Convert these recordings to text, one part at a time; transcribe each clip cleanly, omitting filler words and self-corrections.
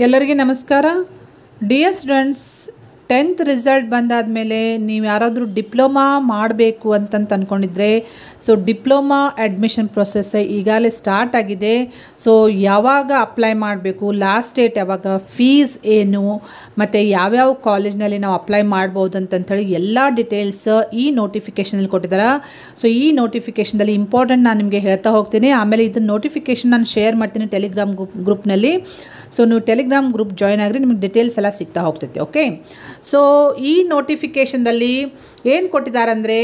ಎಲ್ಲರಿಗೂ ನಮಸ್ಕಾರ dear students 10th result ಬಂದಾದಮೇಲೆ ನೀವು ಯಾರಾದರೂ ಡಿಪ್ಲೊಮಾ ಮಾಡಬೇಕು ಅಂತ ಅಂದ್ಕೊಂಡಿದ್ರೆ ಸೊ ಡಿಪ್ಲೊಮಾ ಅಡ್ಮಿಷನ್ ಪ್ರೊಸೆಸ್ ಈಗಾಗಲೇ ಸ್ಟಾರ್ಟ್ ಆಗಿದೆ ಸೊ ಯಾವಾಗ ಅಪ್ಲೈ ಮಾಡಬೇಕು ಲಾಸ್ಟ್ ಡೇಟ್ ಯಾವಾಗ ಫೀಸ್ ಏನು ಮತ್ತು ಯಾವ್ಯಾವ ಕಾಲೇಜ್ನಲ್ಲಿ ನಾವು ಅಪ್ಲೈ ಮಾಡ್ಬೋದು ಅಂತಂಥೇಳಿ ಎಲ್ಲ ಡೀಟೇಲ್ಸ್ ಈ ನೋಟಿಫಿಕೇಷನಲ್ಲಿ ಕೊಟ್ಟಿದ್ದಾರೆ ಸೊ ಈ ನೋಟಿಫಿಕೇಷನ್ದಲ್ಲಿ ಇಂಪಾರ್ಟೆಂಟ್ ನಾನು ನಿಮಗೆ ಹೇಳ್ತಾ ಹೋಗ್ತೀನಿ ಆಮೇಲೆ ಇದನ್ನ ನೋಟಿಫಿಕೇಷನ್ ನಾನು ಶೇರ್ ಮಾಡ್ತೀನಿ ಟೆಲಿಗ್ರಾಮ್ ಗ್ರೂಪ್ನಲ್ಲಿ ಸೊ ನೀವು ಟೆಲಿಗ್ರಾಮ್ ಗ್ರೂಪ್ ಜಾಯ್ನ್ ಆಗಿರಿ ನಿಮಗೆ ಡೀಟೇಲ್ಸ್ ಎಲ್ಲ ಸಿಗ್ತಾ ಹೋಗ್ತೈತೆ ಓಕೆ ಸೊ ಈ ನೋಟಿಫಿಕೇಷನ್ದಲ್ಲಿ ಏನು ಕೊಟ್ಟಿದ್ದಾರೆ ಅಂದರೆ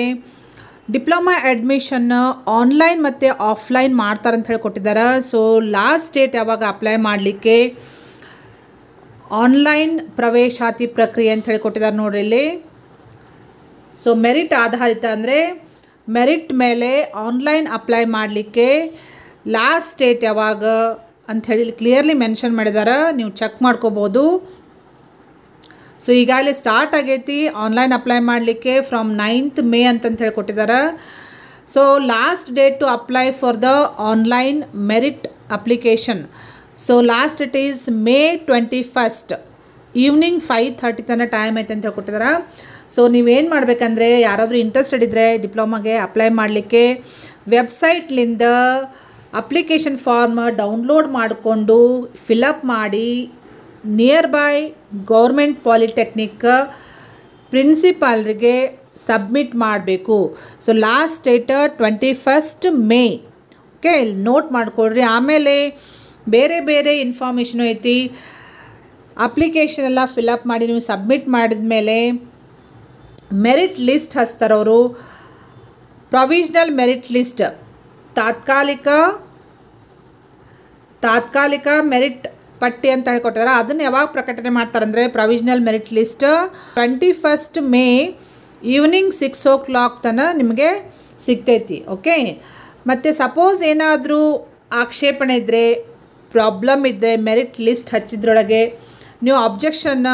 ಡಿಪ್ಲೊಮಾ ಅಡ್ಮಿಷನ್ ಆನ್ಲೈನ್ ಮತ್ತು ಆಫ್ಲೈನ್ ಮಾಡ್ತಾರೆ ಅಂತ ಹೇಳಿ ಕೊಟ್ಟಿದ್ದಾರೆ ಸೊ ಲಾಸ್ಟ್ ಡೇಟ್ ಯಾವಾಗ ಅಪ್ಲೈ ಮಾಡಲಿಕ್ಕೆ ಆನ್ಲೈನ್ ಪ್ರವೇಶಾತಿ ಪ್ರಕ್ರಿಯೆ ಅಂತ ಹೇಳಿ ಕೊಟ್ಟಿದ್ದಾರೆ ನೋಡ್ರಿ ಇಲ್ಲಿ ಸೊ ಮೆರಿಟ್ ಆಧಾರಿತ ಅಂದರೆ ಮೆರಿಟ್ ಮೇಲೆ ಆನ್ಲೈನ್ ಅಪ್ಲೈ ಮಾಡಲಿಕ್ಕೆ ಲಾಸ್ಟ್ ಡೇಟ್ ಯಾವಾಗ ಅಂಥೇಳಿ ಕ್ಲಿಯರ್ಲಿ ಮೆನ್ಷನ್ ಮಾಡಿದ್ದಾರೆ ನೀವು ಚೆಕ್ ಮಾಡ್ಕೋಬೋದು ಸೊ ಈಗಾಗಲೇ ಸ್ಟಾರ್ಟ್ ಆಗೈತಿ ಆನ್ಲೈನ್ ಅಪ್ಲೈ ಮಾಡಲಿಕ್ಕೆ ಫ್ರಮ್ 9th ಮೇ ಅಂತಂತ ಹೇಳಿ ಕೊಟ್ಟಿದ್ದಾರೆ so last date to apply for the online merit application so last date is May 21 evening 5:30 ತನಕ ಟೈಮ್ ಐತೆ ಅಂತ ಹೇಳ್ಕೊಟ್ಟಿದ್ದಾರೆ ಸೊ ನೀವೇನು ಮಾಡಬೇಕಂದ್ರೆ ಯಾರಾದರೂ ಇಂಟ್ರೆಸ್ಟೆಡ್ ಇದ್ದರೆ ಡಿಪ್ಲೊಮಾಗೆ ಅಪ್ಲೈ ಮಾಡಲಿಕ್ಕೆ ವೆಬ್ಸೈಟ್ಲಿಂದ ಅಪ್ಲಿಕೇಶನ್ ಫಾರ್ಮ್ ಡೌನ್ಲೋಡ್ ಮಾಡಿಕೊಂಡು ಫಿಲಪ್ ಮಾಡಿ ನಿಯರ್ ಬೈ ಗೌರ್ಮೆಂಟ್ ಪಾಲಿಟೆಕ್ನಿಕ್ ಪ್ರಿನ್ಸಿಪಾಲ್ರಿಗೆ ಸಬ್ಮಿಟ್ ಮಾಡಬೇಕು so last date 21 May okay note ಮಾಡಿಕೊಡ್ರಿ ಆಮೇಲೆ ಬೇರೆ ಬೇರೆ ಇನ್ಫಾರ್ಮೇಷನು ಐತಿ ಅಪ್ಲಿಕೇಶನ್ ಎಲ್ಲ ಫಿಲಪ್ ಮಾಡಿ ನೀವು ಸಬ್ಮಿಟ್ ಮಾಡಿದ ಮೇಲೆ ಮೆರಿಟ್ ಲಿಸ್ಟ್ ಹಚ್ತಾರವರು ಪ್ರೊವಿಷನಲ್ ಮೆರಿಟ್ ಲಿಸ್ಟ್ ತಾತ್ಕಾಲಿಕ ಮೆರಿಟ್ ಪಟ್ಟಿ ಅಂತ ಹೇಳ್ಕೊಟ್ಟಿದ್ದಾರೆ ಅದನ್ನು ಯಾವಾಗ ಪ್ರಕಟಣೆ ಮಾಡ್ತಾರಂದರೆ provisional merit list 21 May evening 6 o'clock ತನಕ ನಿಮಗೆ ಸಿಗ್ತೈತಿ ಓಕೆ ಮತ್ತು ಸಪೋಸ್ ಏನಾದರೂ ಆಕ್ಷೇಪಣೆ ಇದ್ದರೆ ಪ್ರಾಬ್ಲಮ್ ಇದ್ದರೆ ಮೆರಿಟ್ ಲಿಸ್ಟ್ ಹಚ್ಚಿದ್ರೊಳಗೆ ನೀವು ಅಬ್ಜೆಕ್ಷನ್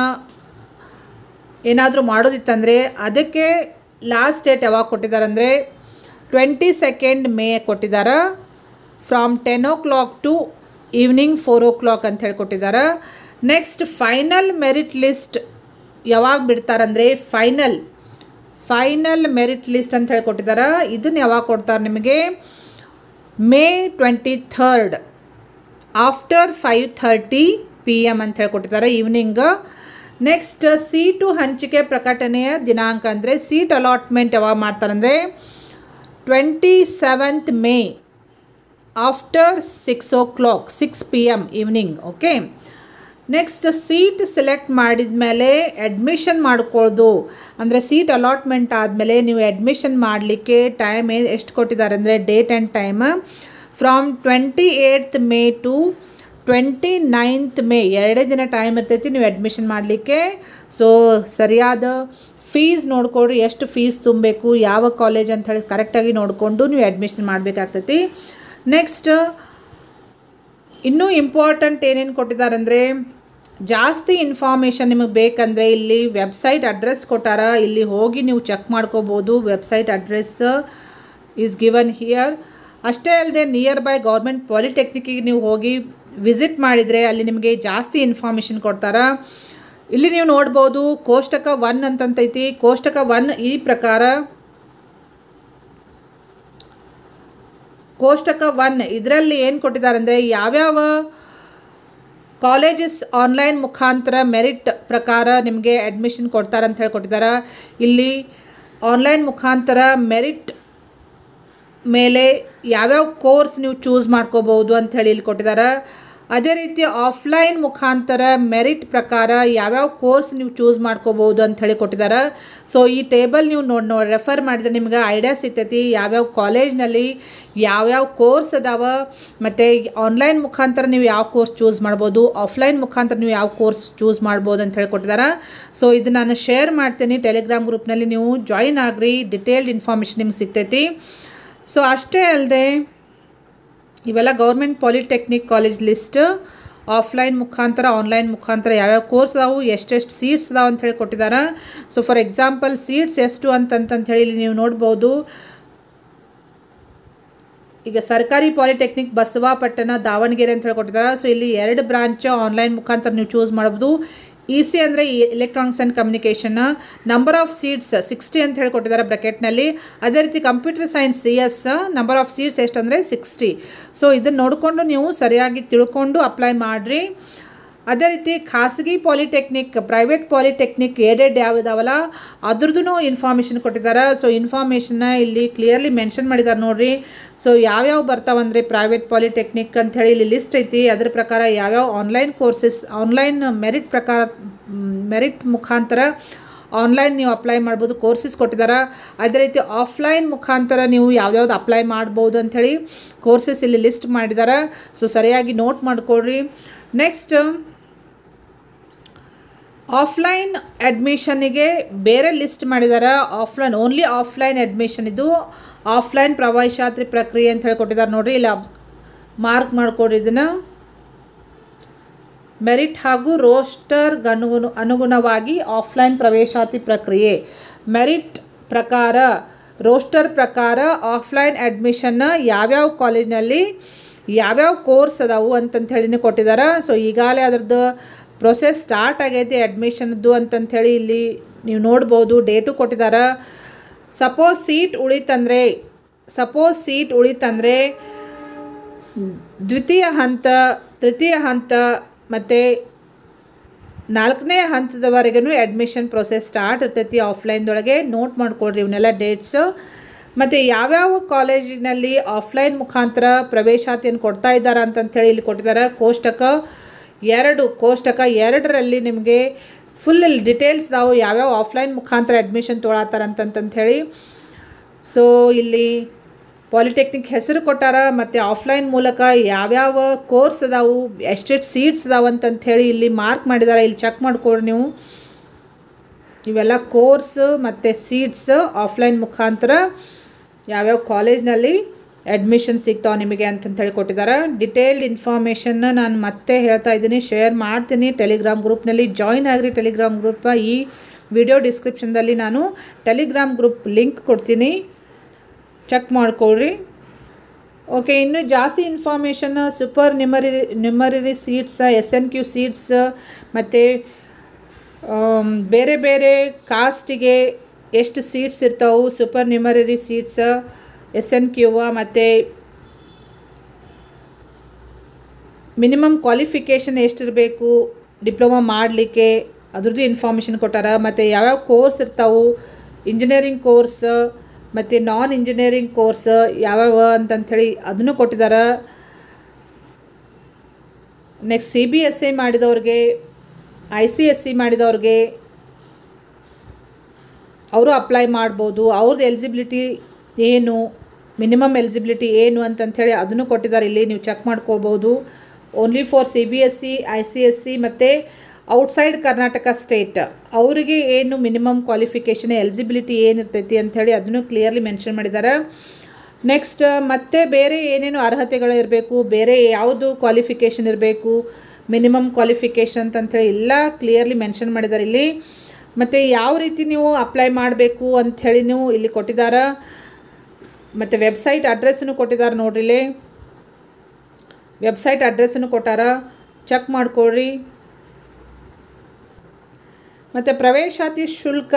ಏನಾದರೂ ಮಾಡೋದಿತ್ತಂದರೆ ಅದಕ್ಕೆ ಲಾಸ್ಟ್ ಡೇಟ್ ಯಾವಾಗ ಕೊಟ್ಟಿದ್ದಾರೆ ಅಂದರೆ 22 ಮೇ ಕೊಟ್ಟಿದ್ದಾರೆ from 10 o'clock to evening 4 o'clock ಅಂತ ಹೇಳಿ ಕೊಟ್ಟಿದ್ದಾರೆ ನೆಕ್ಸ್ಟ್ ಫೈನಲ್ ಮೆರಿಟ್ ಲಿಸ್ಟ್ ಯಾವಾಗ ಬಿಡ್ತಾರಂದರೆ ಫೈನಲ್ ಮೆರಿಟ್ ಲಿಸ್ಟ್ ಅಂತ ಹೇಳಿ ಕೊಟ್ಟಿದ್ದಾರೆ ಇದನ್ನು ಯಾವಾಗ ಕೊಡ್ತಾರೆ ನಿಮಗೆ ಮೇ 23 ಆಫ್ಟರ್ 5:30 PM ಅಂತ ಹೇಳಿ ಕೊಟ್ಟಿದ್ದಾರೆ ಈವ್ನಿಂಗ್ ನೆಕ್ಸ್ಟ್ ಸೀಟು ಹಂಚಿಕೆ ಪ್ರಕಟಣೆಯ ದಿನಾಂಕ ಅಂದರೆ ಸೀಟ್ ಅಲಾಟ್ಮೆಂಟ್ ಯಾವಾಗ ಮಾಡ್ತಾರಂದರೆ 27 May after 6 o'clock 6 PM evening okay next seat select ಮಾಡಿದ ಮೇಲೆ ಅಡ್ಮಿಷನ್ ಮಾಡ್ಕೊಳ್ಳೋದು ಅಂದರೆ ಸೀಟ್ ಅಲಾಟ್ಮೆಂಟ್ ಆದಮೇಲೆ ನೀವು ಅಡ್ಮಿಷನ್ ಮಾಡಲಿಕ್ಕೆ ಟೈಮ್ ಎಷ್ಟು ಕೊಟ್ಟಿದ್ದಾರೆ ಅಂದರೆ date and time from 28 May to 29 May 2 ದಿನ ಟೈಮ್ ಇರ್ತೈತಿ ನೀವು ಅಡ್ಮಿಷನ್ ಮಾಡಲಿಕ್ಕೆ ಸೊ ಸರಿಯಾದ ಫೀಸ್ ನೋಡಿಕೊಡ್ರಿ ಎಷ್ಟು ಫೀಸ್ ತುಂಬಬೇಕು ಯಾವ ಕಾಲೇಜ್ ಅಂತ ಹೇಳಿ ಕರೆಕ್ಟಾಗಿ ನೋಡಿಕೊಂಡು ನೀವು ಅಡ್ಮಿಷನ್ ಮಾಡಬೇಕಾಗ್ತೈತಿ ನೆಕ್ಸ್ಟ್ ಇನ್ನೂ ಇಂಪಾರ್ಟೆಂಟ್ ಏನೇನು ಕೊಟ್ಟಿದ್ದಾರೆ ಅಂದರೆ ಜಾಸ್ತಿ ಇನ್ಫಾರ್ಮೇಷನ್ ನಿಮಗೆ ಬೇಕಂದರೆ ಇಲ್ಲಿ ವೆಬ್ಸೈಟ್ ಅಡ್ರೆಸ್ ಕೊಟ್ಟಾರ ಇಲ್ಲಿ ಹೋಗಿ ನೀವು ಚೆಕ್ ಮಾಡ್ಕೋಬೋದು website address is given here ಅಷ್ಟೇ ಅಲ್ಲದೆ ನಿಯರ್ ಬೈ ಗೌರ್ಮೆಂಟ್ ಪಾಲಿಟೆಕ್ನಿಕ್ಕಿಗೆ ನೀವು ಹೋಗಿ ವಿಸಿಟ್ ಮಾಡಿದರೆ ಅಲ್ಲಿ ನಿಮಗೆ ಜಾಸ್ತಿ ಇನ್ಫಾರ್ಮೇಷನ್ ಕೊಡ್ತಾರೆ ಇಲ್ಲಿ ನೀವು ನೋಡ್ಬೋದು ಕೋಷ್ಟಕ 1 ಅಂತಂತೈತಿ ಕೋಷ್ಟಕ 1 ಈ ಪ್ರಕಾರ ಕೋಷ್ಟಕ 1 ಇದರಲ್ಲಿ ಏನು ಕೊಟ್ಟಿದ್ದಾರೆ ಅಂದರೆ ಯಾವ್ಯಾವ ಕಾಲೇಜಸ್ ಆನ್ಲೈನ್ ಮುಖಾಂತರ ಮೆರಿಟ್ ಪ್ರಕಾರ ನಿಮಗೆ ಅಡ್ಮಿಷನ್ ಕೊಡ್ತಾರೆ ಅಂತ ಹೇಳಿ ಕೊಟ್ಟಿದ್ದಾರೆ ಇಲ್ಲಿ ಆನ್ಲೈನ್ ಮುಖಾಂತರ ಮೆರಿಟ್ ಮೇಲೆ ಯಾವ್ಯಾವ ಕೋರ್ಸ್ ನೀವು ಚೂಸ್ ಮಾಡ್ಕೋಬೋದು ಅಂಥೇಳಿ ಇಲ್ಲಿ ಕೊಟ್ಟಿದ್ದಾರೆ ಅದೇ ರೀತಿ ಆಫ್ಲೈನ್ ಮುಖಾಂತರ ಮೆರಿಟ್ ಪ್ರಕಾರ ಯಾವ್ಯಾವ ಕೋರ್ಸ್ ನೀವು ಚೂಸ್ ಮಾಡ್ಕೋಬೋದು ಅಂಥೇಳಿ ಕೊಟ್ಟಿದ್ದಾರೆ ಸೊ ಈ ಟೇಬಲ್ ನೀವು ರೆಫರ್ ಮಾಡಿದರೆ ನಿಮ್ಗೆ ಐಡಿಯಾ ಸಿಗ್ತೈತಿ ಯಾವ್ಯಾವ ಕಾಲೇಜ್ನಲ್ಲಿ ಯಾವ್ಯಾವ ಕೋರ್ಸ್ ಅದಾವ ಮತ್ತು ಆನ್ಲೈನ್ ಮುಖಾಂತರ ನೀವು ಯಾವ ಕೋರ್ಸ್ ಚೂಸ್ ಮಾಡ್ಬೋದು ಆಫ್ಲೈನ್ ಮುಖಾಂತರ ನೀವು ಯಾವ ಕೋರ್ಸ್ ಚೂಸ್ ಮಾಡ್ಬೋದು ಅಂತ ಹೇಳಿ ಕೊಟ್ಟಿದ್ದಾರೆ ಸೊ ಇದು ನಾನು ಶೇರ್ ಮಾಡ್ತೀನಿ ಟೆಲಿಗ್ರಾಮ್ ಗ್ರೂಪ್ನಲ್ಲಿ ನೀವು ಜಾಯಿನ್ ಆಗ್ರಿ ಡಿಟೇಲ್ಡ್ ಇನ್ಫಾರ್ಮೇಷನ್ ನಿಮ್ಗೆ ಸಿಗ್ತೈತಿ ಸೊ ಅಷ್ಟೇ ಅಲ್ಲದೆ ಇವೆಲ್ಲ government polytechnic college list offline ಮುಖಾಂತರ ಆನ್ಲೈನ್ ಮುಖಾಂತರ ಯಾವ್ಯಾವ ಕೋರ್ಸ್ ಅದಾವು ಎಷ್ಟೆಷ್ಟು ಸೀಟ್ಸ್ ಅದಾವೆ ಅಂತ ಹೇಳಿ ಕೊಟ್ಟಿದ್ದಾರೆ ಸೊ ಫಾರ್ ಎಕ್ಸಾಂಪಲ್ ಸೀಟ್ಸ್ ಎಷ್ಟು ಅಂತಂತ ಹೇಳಿ ನೀವು ನೋಡ್ಬೋದು ಈಗ ಸರ್ಕಾರಿ ಪಾಲಿಟೆಕ್ನಿಕ್ ಬಸವಾಪಟ್ಟಣ ದಾವಣಗೆರೆ ಅಂತ ಹೇಳಿ ಕೊಟ್ಟಿದ್ದಾರೆ. ಸೊ ಇಲ್ಲಿ 2 ಬ್ರಾಂಚ್ ಆನ್ಲೈನ್ ಮುಖಾಂತರ ನೀವು ಚೂಸ್ ಮಾಡ್ಬೋದು. EC ಅಂದರೆ electronics and communication. Number of seats 60 ಅಂತ ಹೇಳಿ ಕೊಟ್ಟಿದ್ದಾರೆ ಬ್ರ್ಯಾಕೆಟ್ನಲ್ಲಿ. ಅದೇ ರೀತಿ computer science CS number of seats ಎಷ್ಟಂದರೆ 60. ಸೊ ಇದನ್ನು ನೋಡಿಕೊಂಡು ನೀವು ಸರಿಯಾಗಿ ತಿಳ್ಕೊಂಡು ಅಪ್ಲೈ ಮಾಡಿರಿ. ಅದೇ ರೀತಿ ಖಾಸಗಿ ಪಾಲಿಟೆಕ್ನಿಕ್, ಪ್ರೈವೇಟ್ ಪಾಲಿಟೆಕ್ನಿಕ್ ಏಡೆಡ್ ಯಾವುದಾವಲ್ಲ ಅದ್ರದ್ದು ಇನ್ಫಾರ್ಮೇಷನ್ ಕೊಟ್ಟಿದ್ದಾರೆ. ಸೊ ಇನ್ಫಾರ್ಮೇಷನ್ನ ಇಲ್ಲಿ ಕ್ಲಿಯರ್ಲಿ ಮೆನ್ಷನ್ ಮಾಡಿದ್ದಾರೆ ನೋಡಿರಿ. ಸೊ ಯಾವ್ಯಾವ ಬರ್ತಾವಂದರೆ ಪ್ರೈವೇಟ್ ಪಾಲಿಟೆಕ್ನಿಕ್ ಅಂಥೇಳಿ ಇಲ್ಲಿ ಲಿಸ್ಟ್ ಐತಿ. ಅದ್ರ ಪ್ರಕಾರ ಯಾವ್ಯಾವ ಆನ್ಲೈನ್ ಕೋರ್ಸಸ್, ಆನ್ಲೈನ್ ಮೆರಿಟ್ ಪ್ರಕಾರ, ಮೆರಿಟ್ ಮುಖಾಂತರ ಆನ್ಲೈನ್ ನೀವು ಅಪ್ಲೈ ಮಾಡ್ಬೋದು, ಕೋರ್ಸಸ್ ಕೊಟ್ಟಿದ್ದಾರೆ. ಅದೇ ರೀತಿ ಆಫ್ಲೈನ್ ಮುಖಾಂತರ ನೀವು ಯಾವ್ಯಾವ್ದು ಅಪ್ಲೈ ಮಾಡ್ಬೋದು ಅಂಥೇಳಿ ಕೋರ್ಸಸ್ ಇಲ್ಲಿ ಲಿಸ್ಟ್ ಮಾಡಿದ್ದಾರೆ. ಸೊ ಸರಿಯಾಗಿ ನೋಟ್ ಮಾಡಿಕೊಡ್ರಿ. ನೆಕ್ಸ್ಟ್ ಆಫ್ಲೈನ್ ಅಡ್ಮಿಷನ್ನಿಗೆ ಬೇರೆ ಲಿಸ್ಟ್ ಮಾಡಿದ್ದಾರೆ. ಆಫ್ಲೈನ್ ಓನ್ಲಿ ಆಫ್ಲೈನ್ ಅಡ್ಮಿಷನ್, ಇದು ಆಫ್ಲೈನ್ ಪ್ರವೇಶಾತಿ ಪ್ರಕ್ರಿಯೆ ಅಂತ ಹೇಳಿ ಕೊಟ್ಟಿದ್ದಾರೆ ನೋಡಿರಿ. ಇಲ್ಲಿ ಮಾರ್ಕ್ ಮಾಡಿಕೊಡ್ರಿ ಇದನ್ನು. ಮೆರಿಟ್ ಹಾಗೂ ರೋಸ್ಟರ್ಗೆ ಅನುಗುಣವಾಗಿ ಆಫ್ಲೈನ್ ಪ್ರವೇಶಾತಿ ಪ್ರಕ್ರಿಯೆ. ಮೆರಿಟ್ ಪ್ರಕಾರ, ರೋಸ್ಟರ್ ಪ್ರಕಾರ ಆಫ್ಲೈನ್ ಅಡ್ಮಿಷನ್ನ ಯಾವ್ಯಾವ ಕಾಲೇಜ್ನಲ್ಲಿ ಯಾವ್ಯಾವ ಕೋರ್ಸ್ ಅದಾವು ಅಂತಂತ ಹೇಳಿನೇ ಕೊಟ್ಟಿದ್ದಾರೆ. ಸೊ ಈಗಾಗಲೇ ಅದರದ್ದು ಪ್ರೊಸೆಸ್ ಸ್ಟಾರ್ಟ್ ಆಗೈತೆ ಅಡ್ಮಿಷನ್ದು ಅಂತಂಥೇಳಿ ಇಲ್ಲಿ ನೀವು ನೋಡ್ಬೋದು. ಡೇಟು ಕೊಟ್ಟಿದ್ದಾರೆ. ಸಪೋಸ್ ಸೀಟ್ ಉಳಿತಂದರೆ ದ್ವಿತೀಯ ಹಂತ, ತೃತೀಯ ಹಂತ ಮತ್ತು 4ನೇ ಹಂತದವರೆಗೂ ಅಡ್ಮಿಷನ್ ಪ್ರೊಸೆಸ್ ಸ್ಟಾರ್ಟ್ ಇರ್ತೈತಿ ಆಫ್ಲೈನ್ದೊಳಗೆ. ನೋಟ್ ಮಾಡಿಕೊಡ್ರಿ ಇವನ್ನೆಲ್ಲ ಡೇಟ್ಸು. ಮತ್ತು ಯಾವ್ಯಾವ ಕಾಲೇಜಿನಲ್ಲಿ ಆಫ್ಲೈನ್ ಮುಖಾಂತರ ಪ್ರವೇಶಾತಿಯನ್ನು ಕೊಡ್ತಾ ಇದ್ದಾರೆ ಅಂತಂಥೇಳಿ ಇಲ್ಲಿ ಕೊಟ್ಟಿದ್ದಾರೆ. ಕೋಷ್ಟಕ 2ರಲ್ಲಿ ನಿಮಗೆ ಫುಲ್ ಡಿಟೇಲ್ಸ್ ನಾವು ಯಾವ್ಯಾವ ಆಫ್ಲೈನ್ ಮುಖಾಂತರ ಅಡ್ಮಿಷನ್ ತೊಗೊಳತ್ತಾರ ಅಂತಂಥೇಳಿ. ಸೊ ಇಲ್ಲಿ ಪಾಲಿಟೆಕ್ನಿಕ್ ಹೆಸರು ಕೊಟ್ಟಾರ ಮತ್ತು ಆಫ್ಲೈನ್ ಮೂಲಕ ಯಾವ್ಯಾವ ಕೋರ್ಸ್ ಅದಾವು, ಎಷ್ಟೆಷ್ಟು ಸೀಟ್ಸ್ ಅದಾವು ಅಂತಂಥೇಳಿ ಇಲ್ಲಿ ಮಾರ್ಕ್ ಮಾಡಿದ್ದಾರೆ. ಇಲ್ಲಿ ಚೆಕ್ ಮಾಡ್ಕೊಡ್ರಿ ನೀವು. ಇವೆಲ್ಲ ಕೋರ್ಸ್ ಮತ್ತು ಸೀಟ್ಸ್ ಆಫ್ಲೈನ್ ಮುಖಾಂತರ ಯಾವ್ಯಾವ ಕಾಲೇಜ್ನಲ್ಲಿ ಅಡ್ಮಿಷನ್ ಸಿಗ್ತಾವೆ ನಿಮಗೆ ಅಂತಂಥೇಳಿ ಕೊಟ್ಟಿದ್ದಾರೆ. ಡಿಟೇಲ್ಡ್ ಇನ್ಫಾರ್ಮೇಷನ್ನ ನಾನು ಮತ್ತೆ ಹೇಳ್ತಾ ಇದ್ದೀನಿ, ಶೇರ್ ಮಾಡ್ತೀನಿ ಟೆಲಿಗ್ರಾಮ್ ಗ್ರೂಪ್ನಲ್ಲಿ. ಜಾಯಿನ್ ಆಗಿರಿ ಟೆಲಿಗ್ರಾಮ್ ಗ್ರೂಪ್. ಈ ವಿಡಿಯೋ ಡಿಸ್ಕ್ರಿಪ್ಷನ್ದಲ್ಲಿ ನಾನು ಟೆಲಿಗ್ರಾಮ್ ಗ್ರೂಪ್ ಲಿಂಕ್ ಕೊಡ್ತೀನಿ, ಚೆಕ್ ಮಾಡ್ಕೊಳ್ರಿ. ಓಕೆ, ಇನ್ನೂ ಜಾಸ್ತಿ information super numerary seats, SNQ seats ಮತ್ತು ಬೇರೆ ಬೇರೆ ಕಾಸ್ಟಿಗೆ ಎಷ್ಟು ಸೀಟ್ಸ್ ಇರ್ತಾವೆ, ಸೂಪರ್ ನ್ಯೂಮರರಿ ಸೀಟ್ಸ್, SNQ ಮತ್ತು ಮಿನಿಮಮ್ ಕ್ವಾಲಿಫಿಕೇಷನ್ ಎಷ್ಟಿರಬೇಕು ಡಿಪ್ಲೊಮಾ ಮಾಡಲಿಕ್ಕೆ, ಅದ್ರದ್ದು ಇನ್ಫಾರ್ಮೇಷನ್ ಕೊಟ್ಟಾರ. ಮತ್ತು ಯಾವ್ಯಾವ ಕೋರ್ಸ್ ಇರ್ತಾವೆ, ಇಂಜಿನಿಯರಿಂಗ್ ಕೋರ್ಸ್ ಮತ್ತು ನಾನ್ ಇಂಜಿನಿಯರಿಂಗ್ ಕೋರ್ಸ್ ಯಾವ್ಯಾವ ಅಂತಂಥೇಳಿ ಅದನ್ನು ಕೊಟ್ಟಿದ್ದಾರೆ. ನೆಕ್ಸ್ಟ್ CBSE ಮಾಡಿದವ್ರಿಗೆ, ICSE ಮಾಡಿದವ್ರಿಗೆ ಅವರು ಅಪ್ಲೈ ಮಾಡ್ಬೋದು. ಅವ್ರದ್ದು ಎಲಿಜಿಬಿಲಿಟಿ ಏನು, ಮಿನಿಮಮ್ ಎಲಿಜಿಬಿಲಿಟಿ ಏನು ಅಂತಂಥೇಳಿ ಅದನ್ನು ಕೊಟ್ಟಿದ್ದಾರೆ. ಇಲ್ಲಿ ನೀವು ಚೆಕ್ ಮಾಡ್ಕೊಳ್ಬೋದು. ಓನ್ಲಿ ಫಾರ್ CBSE, ICSE ಮತ್ತು ಔಟ್ಸೈಡ್ ಕರ್ನಾಟಕ ಸ್ಟೇಟ್ ಅವರಿಗೆ ಏನು ಮಿನಿಮಮ್ ಕ್ವಾಲಿಫಿಕೇಷನ್, ಎಲಿಜಿಬಿಲಿಟಿ ಏನಿರ್ತೈತಿ ಅಂಥೇಳಿ ಅದನ್ನು ಕ್ಲಿಯರ್ಲಿ ಮೆನ್ಷನ್ ಮಾಡಿದ್ದಾರೆ. ನೆಕ್ಸ್ಟ್ ಮತ್ತೆ ಬೇರೆ ಏನೇನು ಅರ್ಹತೆಗಳು ಇರಬೇಕು, ಬೇರೆ ಯಾವುದು ಕ್ವಾಲಿಫಿಕೇಷನ್ ಇರಬೇಕು, ಮಿನಿಮಮ್ ಕ್ವಾಲಿಫಿಕೇಷನ್ ಅಂತಂಥೇಳಿ ಎಲ್ಲ ಕ್ಲಿಯರ್ಲಿ ಮೆನ್ಷನ್ ಮಾಡಿದ್ದಾರೆ ಇಲ್ಲಿ. ಮತ್ತು ಯಾವ ರೀತಿ ನೀವು ಅಪ್ಲೈ ಮಾಡಬೇಕು ಅಂಥೇಳಿ ನೀವು ಇಲ್ಲಿ ಕೊಟ್ಟಿದ್ದಾರೆ. ಮತ್ತು ವೆಬ್ಸೈಟ್ ಅಡ್ರೆಸ್ಸನ್ನು ಕೊಟ್ಟಿದ್ದಾರೆ ನೋಡ್ರಿ. ವೆಬ್ಸೈಟ್ ಅಡ್ರೆಸ್ಸನ್ನು ಕೊಟ್ಟಾರ, ಚೆಕ್ ಮಾಡ್ಕೊಳ್ರಿ. ಮತ್ತು ಪ್ರವೇಶಾತಿ ಶುಲ್ಕ,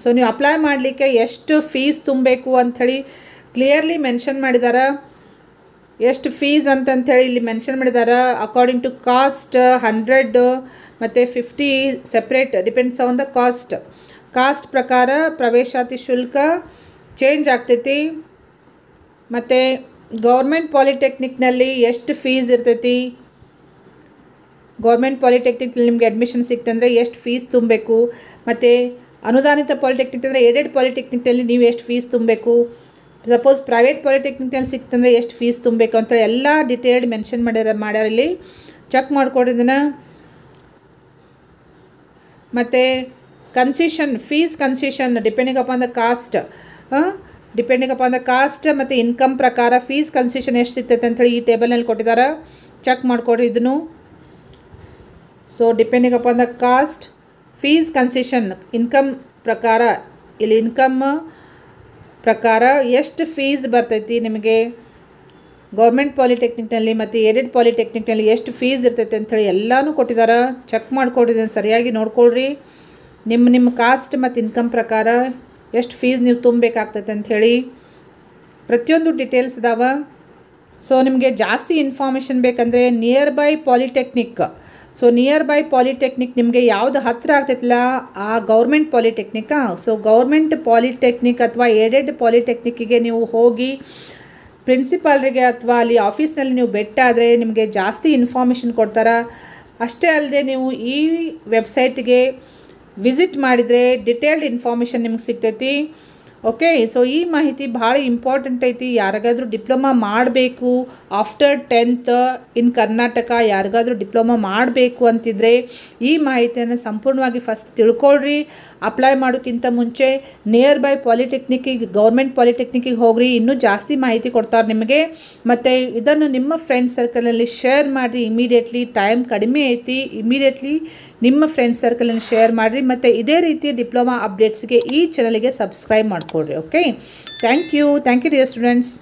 ಸೊ ನೀವು ಅಪ್ಲೈ ಮಾಡಲಿಕ್ಕೆ ಎಷ್ಟು ಫೀಸ್ ತುಂಬಬೇಕು ಅಂಥೇಳಿ ಕ್ಲಿಯರ್ಲಿ ಮೆನ್ಷನ್ ಮಾಡಿದ್ದಾರೆ. ಎಷ್ಟು ಫೀಸ್ ಅಂತಂಥೇಳಿ ಇಲ್ಲಿ ಮೆನ್ಷನ್ ಮಾಡಿದ್ದಾರೆ. ಅಕಾರ್ಡಿಂಗ್ ಟು ಕಾಸ್ಟ್ 100 ಮತ್ತು 50 separate, depends on the cost ಪ್ರಕಾರ ಪ್ರವೇಶಾತಿ ಶುಲ್ಕ ಚೇಂಜ್ ಆಗ್ತೈತಿ. ಮತ್ತು ಗೌರ್ಮೆಂಟ್ ಪಾಲಿಟೆಕ್ನಿಕ್ನಲ್ಲಿ ಎಷ್ಟು ಫೀಸ್ ಇರ್ತೈತಿ, ಗೌರ್ಮೆಂಟ್ ಪಾಲಿಟೆಕ್ನಿಕ್ನಲ್ಲಿ ನಿಮಗೆ ಅಡ್ಮಿಷನ್ ಸಿಕ್ತಂದರೆ ಎಷ್ಟು ಫೀಸ್ ತುಂಬಬೇಕು, ಮತ್ತು ಅನುದಾನಿತ ಪಾಲಿಟೆಕ್ನಿಕ್ ಅಂದರೆ ಏಡೆಡ್ ಪಾಲಿಟೆಕ್ನಿಕ್ನಲ್ಲಿ ನೀವು ಎಷ್ಟು ಫೀಸ್ ತುಂಬಬೇಕು, ಸಪೋಸ್ ಪ್ರೈವೇಟ್ ಪಾಲಿಟೆಕ್ನಿಕ್ನಲ್ಲಿ ಸಿಕ್ತಂದರೆ ಎಷ್ಟು ಫೀಸ್ ತುಂಬಬೇಕು ಅಂತ ಎಲ್ಲ ಡಿಟೇಲ್ಡ್ ಮೆನ್ಷನ್ ಮಾಡ್ಯಾರ ಇಲ್ಲಿ. ಚೆಕ್ ಮಾಡ್ಕೊಡಿದ್ದನ್ನು. ಮತ್ತು concession, fees concession depending upon the cost ಮತ್ತು ಇನ್ಕಮ್ ಪ್ರಕಾರ ಫೀಸ್ ಕನ್ಸೆಷನ್ ಎಷ್ಟು ಸಿಗ್ತೈತೆ ಅಂಥೇಳಿ ಈ ಟೇಬಲ್ನಲ್ಲಿ ಕೊಟ್ಟಿದ್ದಾರೆ. ಚೆಕ್ ಮಾಡ್ಕೊಡ್ರಿ ಇದನ್ನು. So depending upon the cost, fees concession, income ಪ್ರಕಾರ ಇಲ್ಲಿ ಇನ್ಕಮ್ ಪ್ರಕಾರ ಎಷ್ಟು ಫೀಸ್ ಬರ್ತೈತಿ ನಿಮಗೆ, ಗೌರ್ಮೆಂಟ್ ಪಾಲಿಟೆಕ್ನಿಕ್ನಲ್ಲಿ ಮತ್ತು ಏಡೆಡ್ ಪಾಲಿಟೆಕ್ನಿಕ್ನಲ್ಲಿ ಎಷ್ಟು ಫೀಸ್ ಇರ್ತೈತೆ ಅಂಥೇಳಿ ಎಲ್ಲನೂ ಕೊಟ್ಟಿದ್ದಾರೆ. ಚೆಕ್ ಮಾಡ್ಕೊಡಿದ್ದೀನಿ, ಸರಿಯಾಗಿ ನೋಡ್ಕೊಳ್ರಿ. ನಿಮ್ಮ ಕಾಸ್ಟ್ ಮತ್ತು ಇನ್ಕಮ್ ಪ್ರಕಾರ ಎಷ್ಟು ಫೀಸ್ ನೀವು ತುಂಬಬೇಕಾಗ್ತೈತೆ ಅಂಥೇಳಿ ಪ್ರತಿಯೊಂದು ಡೀಟೇಲ್ಸ್ ಇದಾವೆ. ಸೊ ನಿಮಗೆ ಜಾಸ್ತಿ ಇನ್ಫಾರ್ಮೇಷನ್ ಬೇಕಂದರೆ near by polytechnic, so near by polytechnic ನಿಮಗೆ ಯಾವುದು ಹತ್ತಿರ ಆಗ್ತೈತಿಲ್ಲ ಆ ಗೌರ್ಮೆಂಟ್ ಪಾಲಿಟೆಕ್ನಿಕ್ಕಾ, ಸೊ ಗೌರ್ಮೆಂಟ್ ಪಾಲಿಟೆಕ್ನಿಕ್ ಅಥವಾ ಏಡೆಡ್ ಪಾಲಿಟೆಕ್ನಿಕ್ಕಿಗೆ ನೀವು ಹೋಗಿ ಪ್ರಿನ್ಸಿಪಾಲ್ರಿಗೆ ಅಥವಾ ಅಲ್ಲಿ ಆಫೀಸ್ನಲ್ಲಿ ನೀವು ಭೇಟಿ ಆದರೆ ನಿಮಗೆ ಜಾಸ್ತಿ ಇನ್ಫಾರ್ಮೇಷನ್ ಕೊಡ್ತಾರೆ. ಅಷ್ಟೇ ಅಲ್ಲದೆ ನೀವು ಈ ವೆಬ್ಸೈಟ್ಗೆ ವಿಸಿಟ್ ಮಾಡಿದರೆ ಡಿಟೇಲ್ಡ್ ಇನ್ಫಾರ್ಮೇಷನ್ ನಿಮ್ಗೆ ಸಿಗ್ತೈತಿ. ಓಕೆ, ಸೊ ಈ ಮಾಹಿತಿ ಭಾಳ ಇಂಪಾರ್ಟೆಂಟ್ ಐತಿ. ಯಾರಿಗಾದರೂ ಡಿಪ್ಲೊಮಾ ಮಾಡಬೇಕು ಆಫ್ಟರ್ 10th ಇನ್ ಕರ್ನಾಟಕ, ಯಾರಿಗಾದರೂ ಡಿಪ್ಲೊಮಾ ಮಾಡಬೇಕು ಅಂತಿದ್ರೆ ಈ ಮಾಹಿತಿಯನ್ನು ಸಂಪೂರ್ಣವಾಗಿ ಫಸ್ಟ್ ತಿಳ್ಕೊಳ್ರಿ. ಅಪ್ಲೈ ಮಾಡೋಕ್ಕಿಂತ ಮುಂಚೆ ನಿಯರ್ ಬೈ ಪಾಲಿಟೆಕ್ನಿಕ್ಕಿಗೆ, ಗೌರ್ಮೆಂಟ್ ಪಾಲಿಟೆಕ್ನಿಕ್ಕಿಗೆ ಹೋಗ್ರಿ, ಇನ್ನೂ ಜಾಸ್ತಿ ಮಾಹಿತಿ ಕೊಡ್ತಾರೆ ನಿಮಗೆ. ಮತ್ತು ಇದನ್ನು ನಿಮ್ಮ ಫ್ರೆಂಡ್ ಸರ್ಕಲಲ್ಲಿ ಶೇರ್ ಮಾಡಿರಿ. ಇಮಿಡಿಯೇಟ್ಲಿ ಟೈಮ್ ಕಡಿಮೆ ಐತಿ, ಇಮಿಡಿಯೇಟ್ಲಿ ನಿಮ್ಮ ಫ್ರೆಂಡ್ ಸರ್ಕಲನ್ನು ಶೇರ್ ಮಾಡಿರಿ. ಮತ್ತು ಇದೇ ರೀತಿ ಡಿಪ್ಲೊಮಾ ಅಪ್ಡೇಟ್ಸ್ಗೆ ಈ ಚಾನಲ್ಗೆ ಸಬ್ಸ್ಕ್ರೈಬ್ ಮಾಡಿಕೊಡ್ರಿ. Okay, thank you dear students.